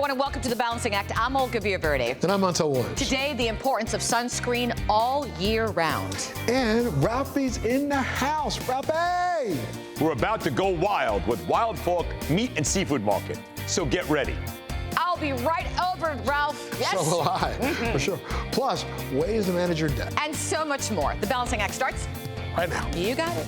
everyone, and welcome to The Balancing Act. I'm Olga Villaverde. And I'm Montel Williams. Today, the importance of sunscreen all year round. And Ralphie's in the house. Ralphie! We're about to go wild with Wild Fork Meat and Seafood Market. So get ready. I'll be right over, Ralph. Yes. So will I, for sure. Plus, ways to manage your debt. And so much more. The Balancing Act starts right now. You got it.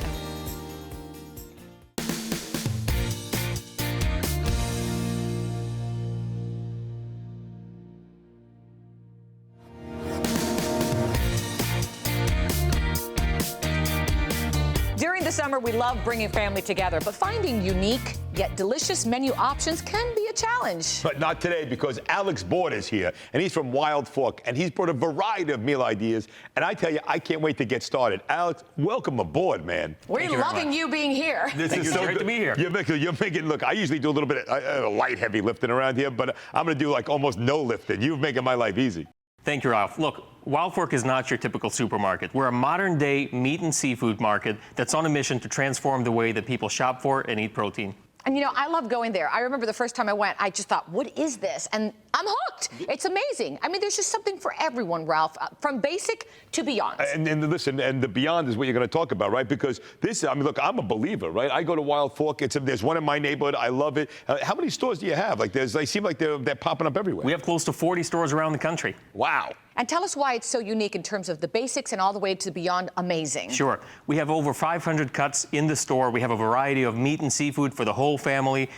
During the summer, we love bringing family together, but finding unique yet delicious menu options can be a challenge. But not today, because Alex Board is here, and he's from Wild Fork, and he's brought a variety of meal ideas. And I tell you, I can't wait to get started. Alex, welcome aboard, man. We're loving you being here. This is so great to be here. You're making, look, I usually do a little bit of light, heavy lifting around here, but I'm going to do like almost no lifting. You're making my life easy. Thank you, Ralph. Look, Wild Fork is not your typical supermarket. We're a modern-day meat and seafood market that's on a mission to transform the way that people shop for and eat protein. And you know, I love going there. I remember the first time I went, I just thought, what is this? And I'm hooked. It's amazing. I mean, there's just something for everyone, Ralph, from basic to beyond. And listen, and the beyond is what you're going to talk about, right? Because this, I mean, look, I'm a believer, right? I go to Wild Fork. There's one in my neighborhood. I love it. How many stores do you have? Like, they seem like they're popping up everywhere. We have close to 40 stores around the country. Wow. And tell us why it's so unique in terms of the basics and all the way to beyond amazing. Sure. We have over 500 cuts in the store. We have a variety of meat and seafood for the whole family,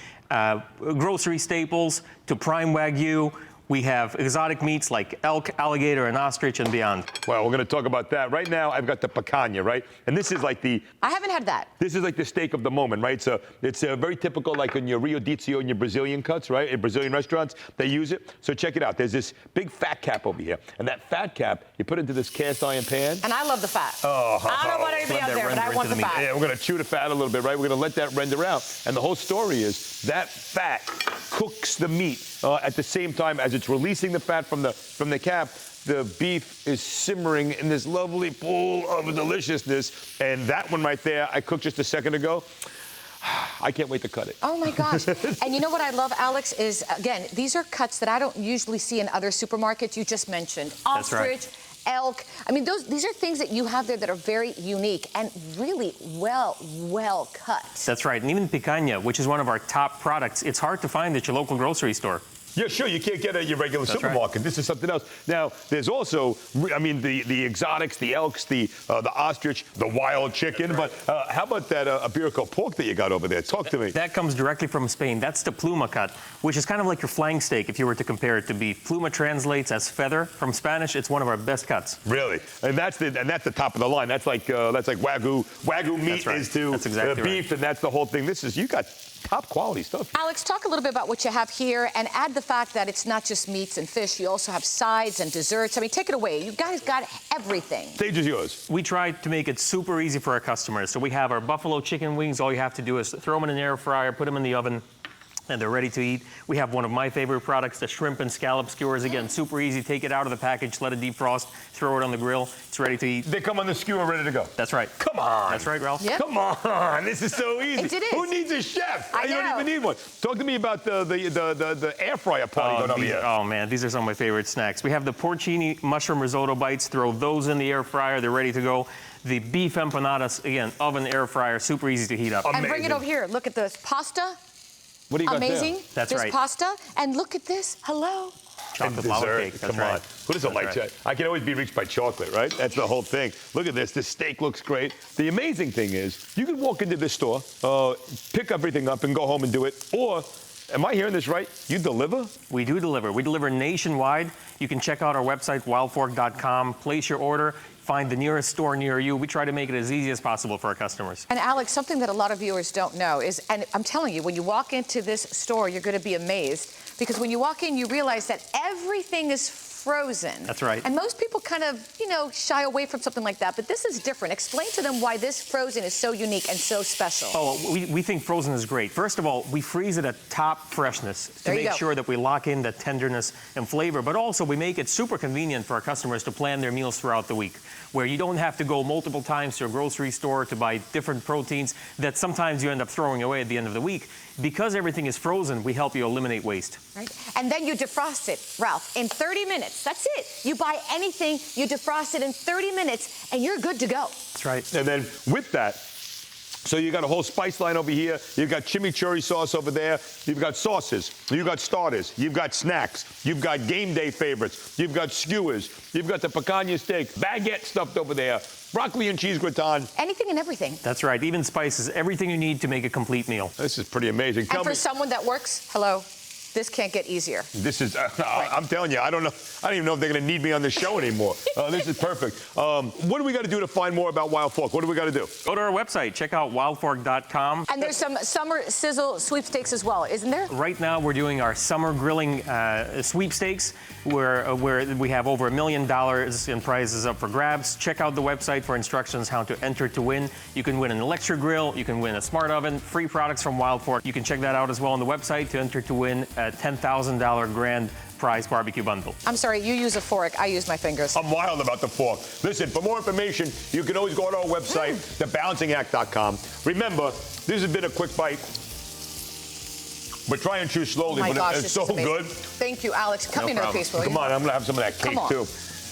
grocery staples to prime Wagyu. We have exotic meats like elk, alligator, and ostrich and beyond. Well, we're going to talk about that. Right now, I've got the picanha, right? And this is like the... I haven't had that. This is like the steak of the moment, right? So it's very typical, like in your Rio de Janeiro and your Brazilian cuts, right? In Brazilian restaurants, they use it. So check it out. There's this big fat cap over here. And that fat cap, you put into this cast iron pan. And I love the fat. Oh. I don't know about anybody out there, but I want the fat. Yeah, we're going to chew the fat a little bit, right? We're going to let that render out. And the whole story is that fat cooks the meat at the same time as it's releasing the fat from the cap. The beef is simmering in this lovely pool of deliciousness. And that one right there, I cooked just a second ago. I can't wait to cut it. Oh, my gosh. And you know what I love, Alex, is, again, these are cuts that I don't usually see in other supermarkets. You just mentioned ostrich, elk. I mean, these are things that you have there that are very unique and really well cut. That's right. And even picanha, which is one of our top products, it's hard to find at your local grocery store. Yeah, sure. You can't get it at your regular supermarket. Right. This is something else. Now, there's also, I mean, the exotics, the elks, the ostrich, the wild chicken. Right. But how about that Iberico pork that you got over there? Talk to me. That comes directly from Spain. That's the pluma cut, which is kind of like your flank steak if you were to compare it to beef. Pluma translates as feather. From Spanish, it's one of our best cuts. Really? And that's the top of the line. That's like Wagyu. Wagyu meat is to exactly beef, and that's the whole thing. You got top quality stuff. Alex, talk a little bit about what you have here and add the fact that it's not just meats and fish. You also have sides and desserts. I mean, take it away. You guys got everything. Stage is yours. We tried to make it super easy for our customers. So we have our buffalo chicken wings. All you have to do is throw them in an air fryer, put them in the oven, and they're ready to eat. We have one of my favorite products, the shrimp and scallop skewers. Again, super easy. Take it out of the package, let it defrost, throw it on the grill. It's ready to eat. They come on the skewer ready to go. That's right. Come on. That's right, Ralph. Yep. Come on. This is so easy. It is. Who needs a chef? I You know. don't even need one. Talk to me about the air fryer party going on here. Oh, man, these are some of my favorite snacks. We have the porcini mushroom risotto bites. Throw those in the air fryer. They're ready to go. The beef empanadas, again, oven, air fryer, super easy to heat up. And bring it over here. Look at this pasta. What do you got Amazing. there? That's There's right. pasta. And look at this. Hello. Chocolate lava cake. That's Come right. on. Who doesn't like that? I can always be reached by chocolate, right? That's the whole thing. Look at this. This steak looks great. The amazing thing is you can walk into this store, pick everything up and go home and do it. Or, am I hearing this right? You deliver? We do deliver. We deliver nationwide. You can check out our website, wildfork.com, place your order, find the nearest store near you. We try to make it as easy as possible for our customers. And Alex, something that a lot of viewers don't know is, and I'm telling you, when you walk into this store, you're going to be amazed. Because when you walk in, you realize that everything is frozen. That's right. And most people kind of, shy away from something like that. But this is different. Explain to them why this frozen is so unique and so special. Oh, we think frozen is great. First of all, we freeze it at top freshness to make sure that we lock in the tenderness and flavor. But also, we make it super convenient for our customers to plan their meals throughout the week, where you don't have to go multiple times to a grocery store to buy different proteins that sometimes you end up throwing away at the end of the week. Because everything is frozen, we help you eliminate waste. Right. And then you defrost it, Ralph, in 30 minutes. That's it. You buy anything, you defrost it in 30 minutes, and you're good to go. That's right. And then with that, so you got a whole spice line over here. You've got chimichurri sauce over there. You've got sauces. You've got starters. You've got snacks. You've got game day favorites. You've got skewers. You've got the picanha steak, baguette stuffed over there, broccoli and cheese gratin. Anything and everything. That's right. Even spices, everything you need to make a complete meal. This is pretty amazing. And for someone that works, hello, this can't get easier. This is, I'm telling you, I don't even know if they're going to need me on this show anymore. This is perfect. What do we got to do to find more about Wild Fork? What do we got to do? Go to our website. Check out wildfork.com. And there's some summer sizzle sweepstakes as well, isn't there? Right now, we're doing our summer grilling sweepstakes, where we have over $1 million in prizes up for grabs. Check out the website for instructions how to enter to win. You can win an electric grill. You can win a smart oven. Free products from Wild Fork. You can check that out as well on the website to enter to win a $10,000 grand prize barbecue bundle. I'm sorry, you use a fork. I use my fingers. I'm wild about the fork. Listen, for more information, you can always go to our website, thebalancingAct.com. Remember, this has been a quick bite. We're trying to chew slowly, but it's so good. Thank you, Alex. Cut me another piece, will you? Come on, I'm going to have some of that cake, too.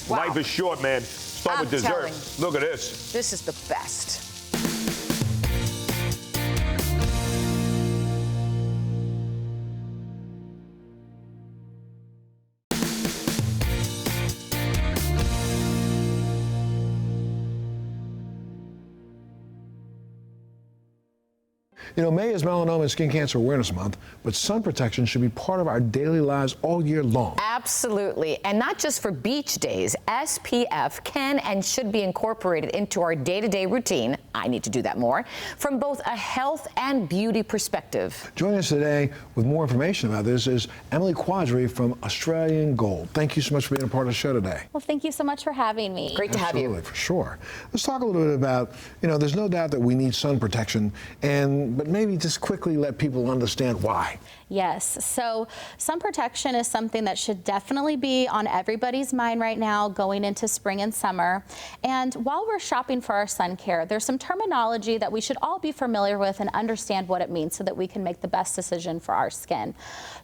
Wow. Life is short, man. Start with dessert. Look at this. This is the best. You know, May is Melanoma and Skin Cancer Awareness Month, but sun protection should be part of our daily lives all year long. Absolutely. And not just for beach days. SPF can and should be incorporated into our day-to-day routine. I need to do that more. From both a health and beauty perspective. Joining us today with more information about this is Emily Quadri from Australian Gold. Thank you so much for being a part of the show today. Well, thank you so much for having me. Great to have you. Absolutely, for sure. Let's talk a little bit about, you know, there's no doubt that we need sun protection, but maybe just quickly let people understand why. Yes, so sun protection is something that should definitely be on everybody's mind right now going into spring and summer. And while we're shopping for our sun care, there's some terminology that we should all be familiar with and understand what it means so that we can make the best decision for our skin.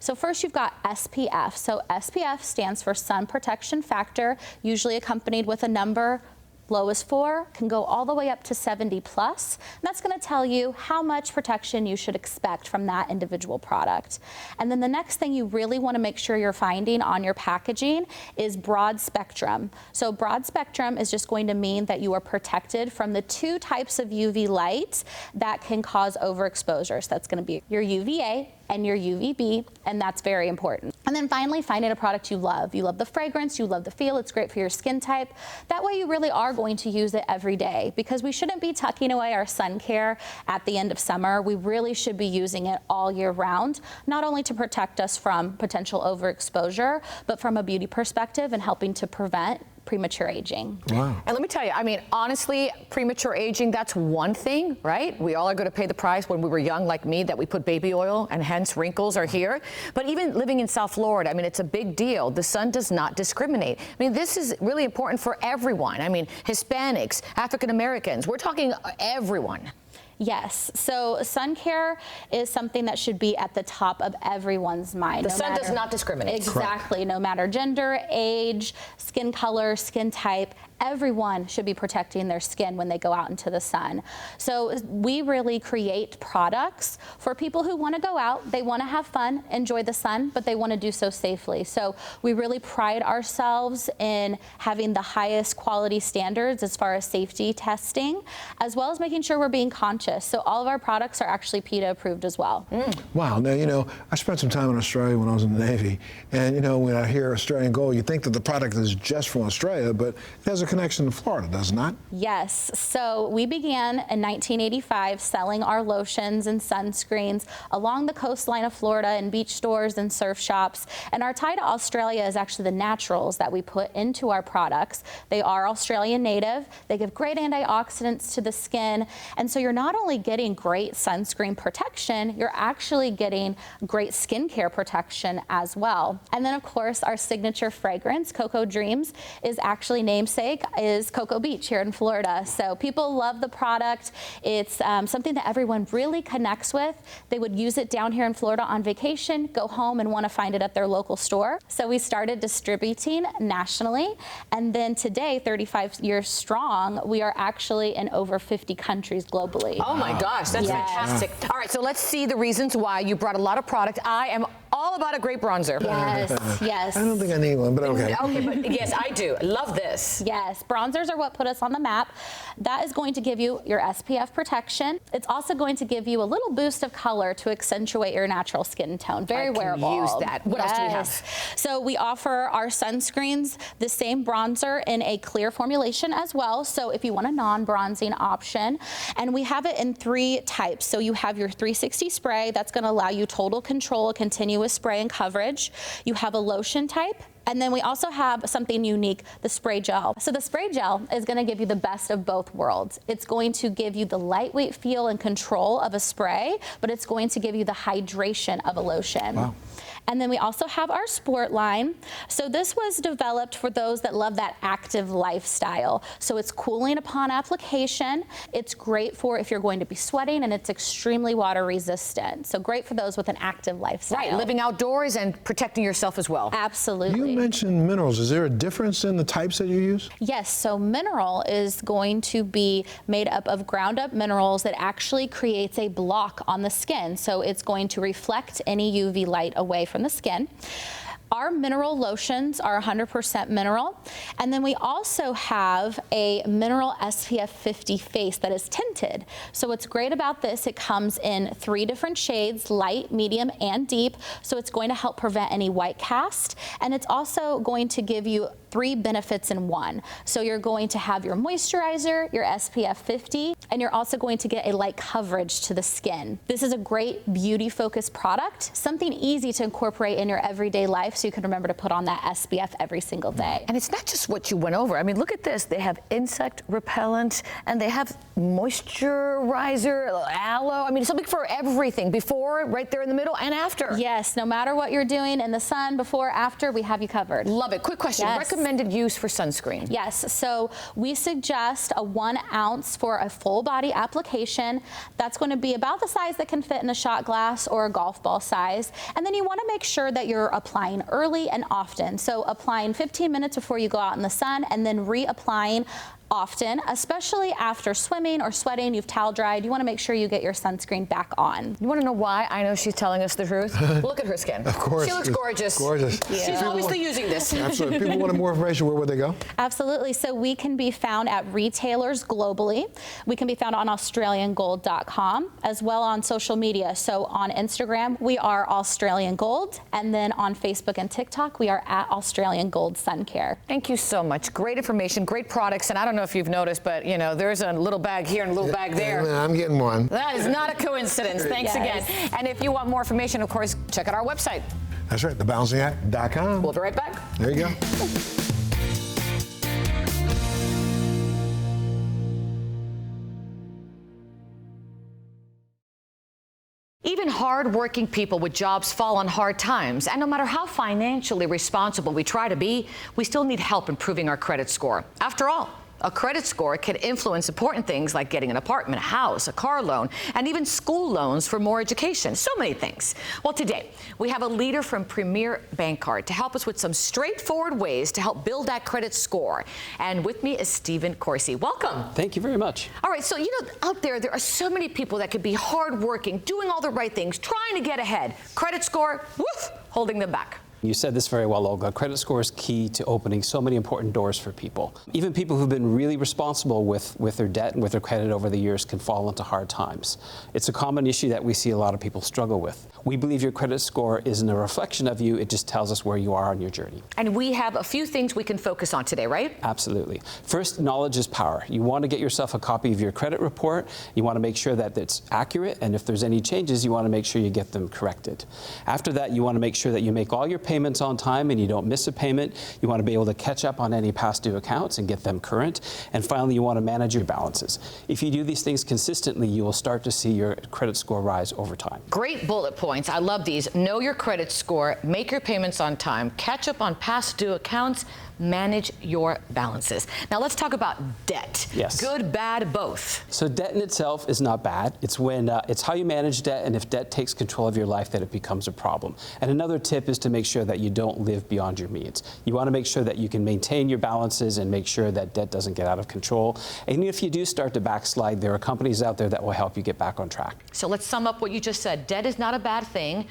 So first you've got SPF. So SPF stands for sun protection factor, usually accompanied with a number. Low is 4, can go all the way up to 70 plus. And that's going to tell you how much protection you should expect from that individual product. And then the next thing you really want to make sure you're finding on your packaging is broad spectrum. So broad spectrum is just going to mean that you are protected from the 2 types of UV light that can cause overexposure. So that's going to be your UVA and your UVB, and that's very important. And then finally, finding a product you love. You love the fragrance, you love the feel, it's great for your skin type. That way you really are going to use it every day, because we shouldn't be tucking away our sun care at the end of summer. We really should be using it all year round, not only to protect us from potential overexposure, but from a beauty perspective and helping to prevent premature aging. Wow. And let me tell you, I mean, honestly, premature aging, that's one thing, right? We all are going to pay the price when we were young, like me, that we put baby oil and hence wrinkles are here. But even living in South Florida, I mean, it's a big deal. The sun does not discriminate. I mean, this is really important for everyone. I mean, Hispanics, African Americans, we're talking everyone. Yes, so sun care is something that should be at the top of everyone's mind. The sun does not discriminate. Exactly, correct. No matter gender, age, skin color, skin type, everyone should be protecting their skin when they go out into the sun. So we really create products for people who want to go out, they want to have fun, enjoy the sun, but they want to do so safely. So we really pride ourselves in having the highest quality standards as far as safety testing, as well as making sure we're being conscious. So all of our products are actually PETA approved as well. Wow. Now, you know, I spent some time in Australia when I was in the Navy, and, you know, when I hear Australian Gold, you think that the product is just from Australia, but it has a connection to Florida, does it not? Yes. So we began in 1985 selling our lotions and sunscreens along the coastline of Florida in beach stores and surf shops. And our tie to Australia is actually the naturals that we put into our products. They are Australian native. They give great antioxidants to the skin. And so you're not only getting great sunscreen protection, you're actually getting great skincare protection as well. And then, of course, our signature fragrance, Cocoa Dreams, is actually namesake namesake is Cocoa Beach here in Florida. So people love the product. It's something that everyone really connects with. They would use it down here in Florida on vacation, go home and want to find it at their local store. So we started distributing nationally. And then today, 35 years strong, we are actually in over 50 countries globally. Oh my gosh, that's fantastic. All right, so let's see the reasons why you brought a lot of product. I am all about a great bronzer. Yes, yes. I don't think I need one, but okay. Okay, but yes, I do. Love this. Yes, bronzers are what put us on the map. That is going to give you your SPF protection. It's also going to give you a little boost of color to accentuate your natural skin tone. Very wearable. Use that. What else do we have? So we offer our sunscreens, the same bronzer in a clear formulation as well. So if you want a non-bronzing option, and we have it in 3 types. So you have your 360 spray, that's going to allow you total control, continuous spray and coverage. You have a lotion type. And then we also have something unique, the spray gel. So the spray gel is going to give you the best of both worlds. It's going to give you the lightweight feel and control of a spray, but it's going to give you the hydration of a lotion. Wow. And then we also have our sport line. So this was developed for those that love that active lifestyle. So it's cooling upon application. It's great for if you're going to be sweating, and it's extremely water resistant. So great for those with an active lifestyle. Right, living outdoors and protecting yourself as well. Absolutely. You mentioned minerals. Is there a difference in the types that you use? Yes, so mineral is going to be made up of ground up minerals that actually creates a block on the skin. So it's going to reflect any UV light away from the skin. Our mineral lotions are 100% mineral. And then we also have a mineral SPF 50 face that is tinted. So what's great about this, it comes in 3 different shades, light, medium, and deep. So it's going to help prevent any white cast. And it's also going to give you 3 benefits in one. So you're going to have your moisturizer, your SPF 50, and you're also going to get a light coverage to the skin. This is a great beauty-focused product, something easy to incorporate in your everyday life so you can remember to put on that SPF every single day. And it's not just what you went over. I mean, look at this. They have insect repellent, and they have moisturizer, aloe. I mean, something for everything, before, right there in the middle, and after. Yes, no matter what you're doing in the sun, before, after, we have you covered. Love it. Quick question. Yes. Recommended use for sunscreen? Yes, so we suggest a 1 ounce for a full body application. That's going to be about the size that can fit in a shot glass or a golf ball size. And then you want to make sure that you're applying early and often. So applying 15 minutes before you go out in the sun, and then reapplying often, especially after swimming or sweating, you've towel dried. You want to make sure you get your sunscreen back on. You want to know why I know she's telling us the truth? Look at her skin. Of course. She looks gorgeous. Gorgeous. Yeah. She's obviously using this. Absolutely. If people wanted more information, where would they go? Absolutely. So we can be found at retailers globally. We can be found on AustralianGold.com, as well on social media. So on Instagram, we are Australian Gold. And then on Facebook and TikTok, we are at Australian Gold Sun Care. Thank you so much. Great information, great products. And I don't know if you've noticed, but you know, there's a little bag here and a little bag there. I'm getting one. That is not a coincidence. Thanks Yes. again. And if you want more information, of course, check out our website. That's right, thebalancing.com. We'll be right back. There you go. Even hard-working people with jobs fall on hard times, and no matter how financially responsible we try to be, we still need help improving our credit score. After all, a credit score can influence important things like getting an apartment, a house, a car loan, and even school loans for more education. So many things. Well, today, we have a leader from PREMIER Bankcard to help us with some straightforward ways to help build that credit score. And with me is Stephen Corsi. Welcome. Thank you very much. All right, so, you know, out there are so many people that could be hardworking, doing all the right things, trying to get ahead. Credit score, woof, holding them back. You said this very well, Olga. Credit score is key to opening so many important doors for people. Even people who've been really responsible with their debt and with their credit over the years can fall into hard times. It's a common issue that we see a lot of people struggle with. We believe your credit score isn't a reflection of you, it just tells us where you are on your journey. And we have a few things we can focus on today, right? Absolutely. First, knowledge is power. You want to get yourself a copy of your credit report. You want to make sure that it's accurate, and if there's any changes, you want to make sure you get them corrected. After that, you want to make sure that you make all your payments payments on time and you don't miss a payment. You want to be able to catch up on any past due accounts and get them current. And finally, you want to manage your balances. If you do these things consistently, you will start to see your credit score rise over time. Great bullet points. I love these. Know your credit score, make your payments on time, catch up on past due accounts, manage your balances. Now let's talk about debt. Yes. Good, bad, both. So debt in itself is not bad. It's when it's how you manage debt, and if debt takes control of your life, that it becomes a problem. And another tip is to make sure that you don't live beyond your means. You want to make sure that you can maintain your balances and make sure that debt doesn't get out of control. And if you do start to backslide, there are companies out there that will help you get back on track. So let's sum up what you just said. Debt is not a bad thing.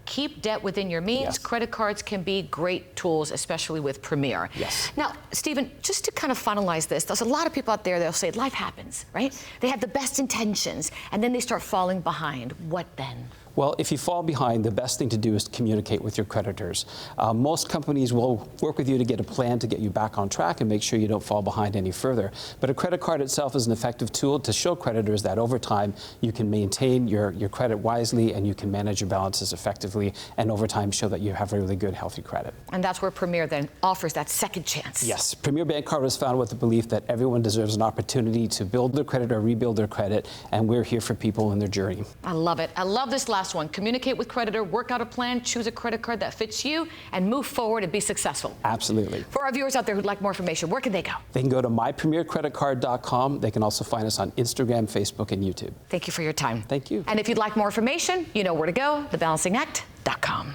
Keep debt within your means. Yes. Credit cards can be great tools, especially with Premier. Yes. Now, Stephen, just to kind of finalize this, there's a lot of people out there, they'll say life happens, right? They have the best intentions, and then they start falling behind. What then? Well, if you fall behind, the best thing to do is to communicate with your creditors. Most companies will work with you to get a plan to get you back on track and make sure you don't fall behind any further. But a credit card itself is an effective tool to show creditors that over time you can maintain your credit wisely and you can manage your balances effectively, and over time show that you have really good, healthy credit. And that's where Premier then offers that second chance. Yes, Premier Bankcard was founded with the belief that everyone deserves an opportunity to build their credit or rebuild their credit, and we're here for people in their journey. I love it. I love this last one. Communicate with creditor, work out a plan, choose a credit card that fits you, and move forward and be successful. Absolutely. For our viewers out there who'd like more information, where can they go? They can go to mypremiercreditcard.com. They can also find us on Instagram, Facebook, and YouTube. Thank you for your time. Thank you. And if you'd like more information, you know where to go, thebalancingact.com.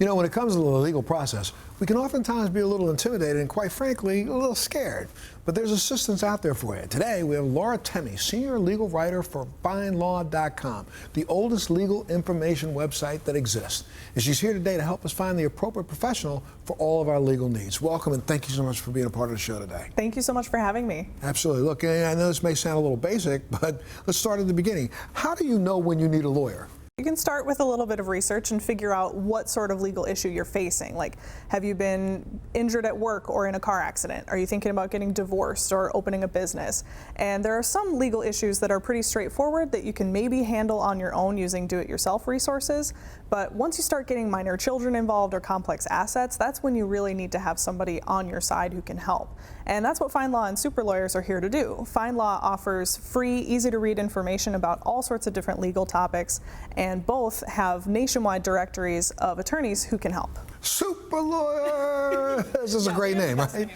You know, when it comes to the legal process, we can oftentimes be a little intimidated and, quite frankly, a little scared. But there's assistance out there for you. Today, we have Laura Temmey, senior legal writer for FindLaw.com, the oldest legal information website that exists. And she's here today to help us find the appropriate professional for all of our legal needs. Welcome, and thank you so much for being a part of the show today. Thank you so much for having me. Absolutely. Look, I know this may sound a little basic, but let's start at the beginning. How do you know when you need a lawyer? You can start with a little bit of research and figure out what sort of legal issue you're facing. Like, have you been injured at work or in a car accident? Are you thinking about getting divorced or opening a business? And there are some legal issues that are pretty straightforward that you can maybe handle on your own using do-it-yourself resources. But once you start getting minor children involved or complex assets, that's when you really need to have somebody on your side who can help. And that's what FindLaw and Super Lawyers are here to do. FindLaw offers free, easy-to-read information about all sorts of different legal topics, and both have nationwide directories of attorneys who can help. Super Lawyer! This is a great name, right?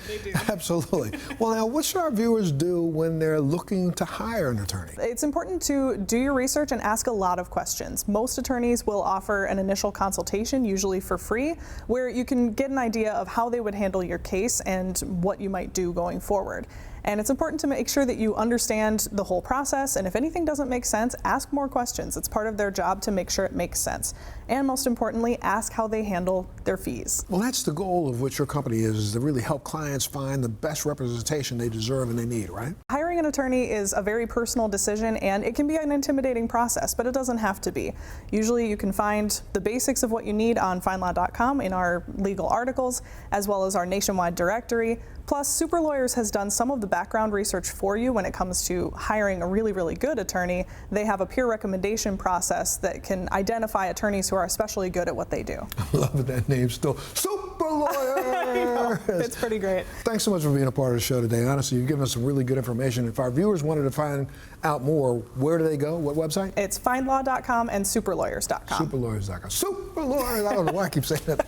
Absolutely. Well, now, what should our viewers do when they're looking to hire an attorney? It's important to do your research and ask a lot of questions. Most attorneys will offer an initial consultation, usually for free, where you can get an idea of how they would handle your case and what you might do going forward. And it's important to make sure that you understand the whole process, and if anything doesn't make sense, ask more questions. It's part of their job to make sure it makes sense. And most importantly, ask how they handle their fees. Well, that's the goal of what your company is to really help clients find the best representation they deserve and they need, right? Hiring an attorney is a very personal decision, and it can be an intimidating process, but it doesn't have to be. Usually you can find the basics of what you need on FindLaw.com in our legal articles, as well as our nationwide directory. Plus, Super Lawyers has done some of the background research for you when it comes to hiring a really, really good attorney. They have a peer recommendation process that can identify attorneys who are especially good at what they do. I love that name still. Super Lawyer! It's pretty great. Thanks so much for being a part of the show today. Honestly, you've given us some really good information. If our viewers wanted to find out more, where do they go? What website? It's FindLaw.com and SuperLawyers.com. SuperLawyers.com. Super Lawyers! I don't know why I keep saying that.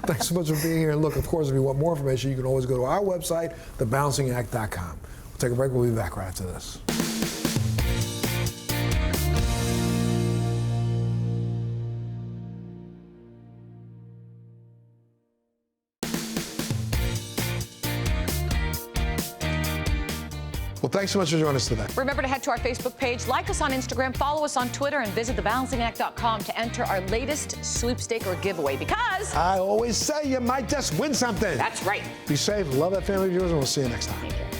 Thanks so much for being here. And look, of course, if you want more information, you can always go to our website, thebalancingact.com. We'll take a break. We'll be back right after this. Well, thanks so much for joining us today. Remember to head to our Facebook page, like us on Instagram, follow us on Twitter, and visit thebalancingact.com to enter our latest sweepstake or giveaway, because I always say you might just win something. that's right. Be safe, love that family of yours, and we'll see you next time. Thank you.